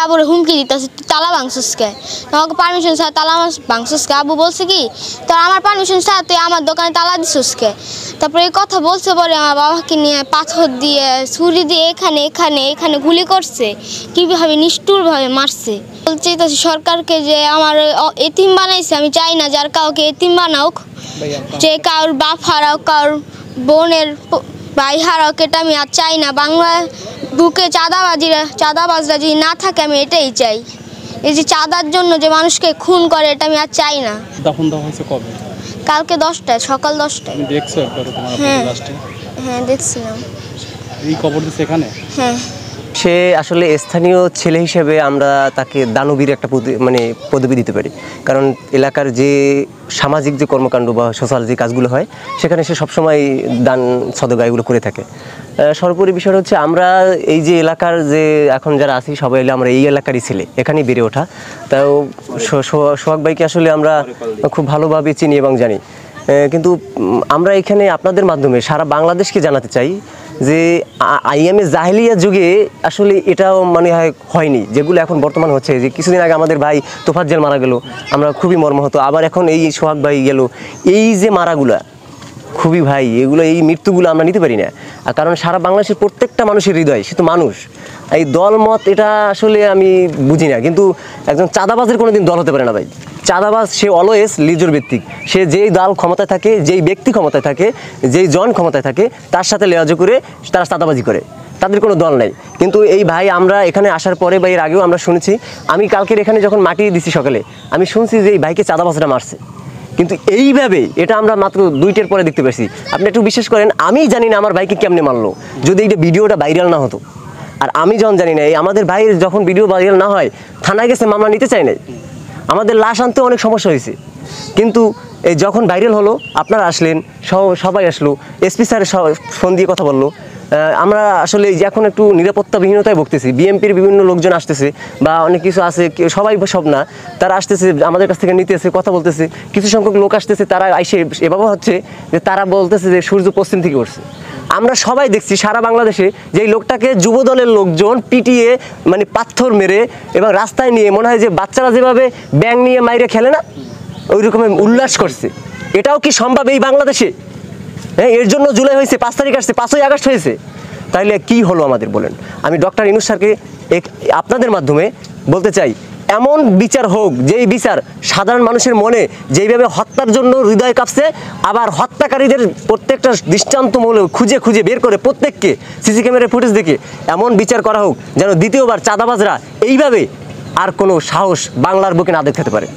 আবুরে হুমকি দিতেছে তালা ভাঙসুসকে, আমাকে পারমিশন ছাড়া তালা ভাঙসুসকে। আবু বলছে কি তোর আমার পারমিশন ছাড়া তুই আমার দোকানে তালা দিসুসকে। তারপরে এই কথা বলছে পরে আমার বাবাকে নিয়ে পাথর দিয়ে ছুরি দিয়ে এখানে এখানে এখানে গুলি করছে, কীভাবে নিষ্ঠুরভাবে মারছে। বলতে চাইতেছি সরকারকে যে আমার এতিম বানাইছে, আমি চাই না যার কাউকে এতিম বানাওক, যে কারোর বাপ হারাও কারোর বোনের ভাই হারাওক, এটা আমি আর চাই না। বাংলা বুকে চাঁদাবাজরা যদি না থাকে আমি এটাই চাই। এই যে চাঁদার জন্য যে মানুষকে খুন করে এটা আমি আর চাই না। দাফন দেওয়া হয়েছে কবে? কালকে 10টায়, সকাল 10টায়। দেখছো একবার তোমার লাস্টে? হ্যাঁ দেখছিলাম। এই কবর দিচ্ছে এখানে? হ্যাঁ। সে আসলে স্থানীয় ছেলে হিসেবে আমরা তাকে দানবীর একটা পদবি দিতে পারি, কারণ এলাকার যে সামাজিক যে কর্মকাণ্ড বা সোশ্যাল যে কাজগুলো হয় সেখানে সে সবসময় দান সদকা এগুলো করে থাকে। সর্বোপরি বিষয় হচ্ছে আমরা এই যে এলাকার যে এখন যারা আছি সবাই আমরা এই এলাকারই ছেলে, এখানেই বেড়ে ওঠা। তাও সোহাগ ভাইকে আসলে আমরা খুব ভালোভাবে চিনি এবং জানি, কিন্তু আমরা এখানে আপনাদের মাধ্যমে সারা বাংলাদেশকে জানাতে চাই যে আইএমএ জাহেলিয়া যুগে আসলে এটাও হয়নি যেগুলো এখন বর্তমান হচ্ছে। যে কিছুদিন আগে আমাদের ভাই তোফাজ্জল মারা গেল, আমরা খুবই মর্মাহত। আবার এখন এই সোহাগ ভাই গেল, এই যে মারাগুলা খুবই ভাই এগুলো এই মৃত্যুগুলো আমরা নিতে পারি না, কারণ সারা বাংলাদেশের প্রত্যেকটা মানুষের হৃদয়, সে তো মানুষ। এই দল মত এটা আসলে আমি বুঝি না, কিন্তু একজন চাঁদাবাজের কোনোদিন দল হতে পারে না ভাই। চাঁদাবাজ সে অলওয়েজ লিজুর ভিত্তিক, সে যেই দল ক্ষমতায় থাকে, যেই ব্যক্তি ক্ষমতায় থাকে, যেই জন ক্ষমতায় থাকে তার সাথে লেয়াজো করে তারা চাঁদাবাজি করে, তাদের কোনো দল নেই। কিন্তু এই ভাই আমরা এখানে আসার পরে বা এর আগেও আমরা শুনেছি, আমি কালকের এখানে যখন মাটি দিচ্ছি সকালে আমি শুনছি যে এই ভাইকে চাঁদাবাজরা মারছে, কিন্তু এইভাবে এটা আমরা মাত্র 2টার পরে দেখতে পাচ্ছি। আপনি একটু বিশ্বাস করেন আমি জানি না আমার ভাইকে কেমনে মারলো যদি এইটা ভিডিওটা ভাইরাল না হতো। আর আমি যখন জানি না এই আমাদের ভাইয়ের যখন ভিডিও ভাইরাল না হয় থানায় গেছে মামলা নিতে চাই নাই, আমাদের লাশ আনতে অনেক সমস্যা হয়েছে। কিন্তু এই যখন ভাইরাল হলো আপনারা আসলেন, সবাই আসলো, এসপি স্যার ফোন দিয়ে কথা বললো। আমরা আসলে যে এখন একটু নিরাপত্তাবিহীনতায় ভুগতেছি, বিএমপির বিভিন্ন লোকজন আসতেছে বা অনেক কিছু আছে, সবাই সব না, তারা আসতেছে আমাদের কাছ থেকে নিতেছে, কথা বলতেছে। কিছু সংখ্যক লোক আসতেছে, তারা এসে এভাবে হচ্ছে যে তারা বলতেছে যে সূর্য পশ্চিম থেকে উঠছে। আমরা সবাই দেখছি সারা বাংলাদেশে যে এই লোকটাকে যুবদলের লোকজন পিটিয়ে পাথর মেরে এবং রাস্তায় নিয়ে মনে হয় যে বাচ্চারা যেভাবে ব্যাং নিয়ে মাইরে খেলে না ওই রকমের উল্লাস করছে। এটাও কি সম্ভব এই বাংলাদেশে? হ্যাঁ, এর জন্য জুলাই হয়েছে, 5 তারিখ আসছে, 5ই আগস্ট হয়েছে। তাইলে কি হলো আমাদের বলেন? আমি ডক্টর ইউনূস স্যারকে আপনাদের মাধ্যমে বলতে চাই, এমন বিচার হোক যেই বিচার সাধারণ মানুষের মনে যেইভাবে হত্যার জন্য হৃদয় কাঁপছে, আবার হত্যাকারীদের প্রত্যেকটা দৃষ্টান্তমূলক খুঁজে খুঁজে বের করে প্রত্যেককে সিসি ক্যামেরার ফুটেজ দেখে এমন বিচার করা হোক যেন দ্বিতীয়বার চাঁদাবাজরা এইভাবে আর কোনো সাহস বাংলার বুকে না দেখাতে পারে।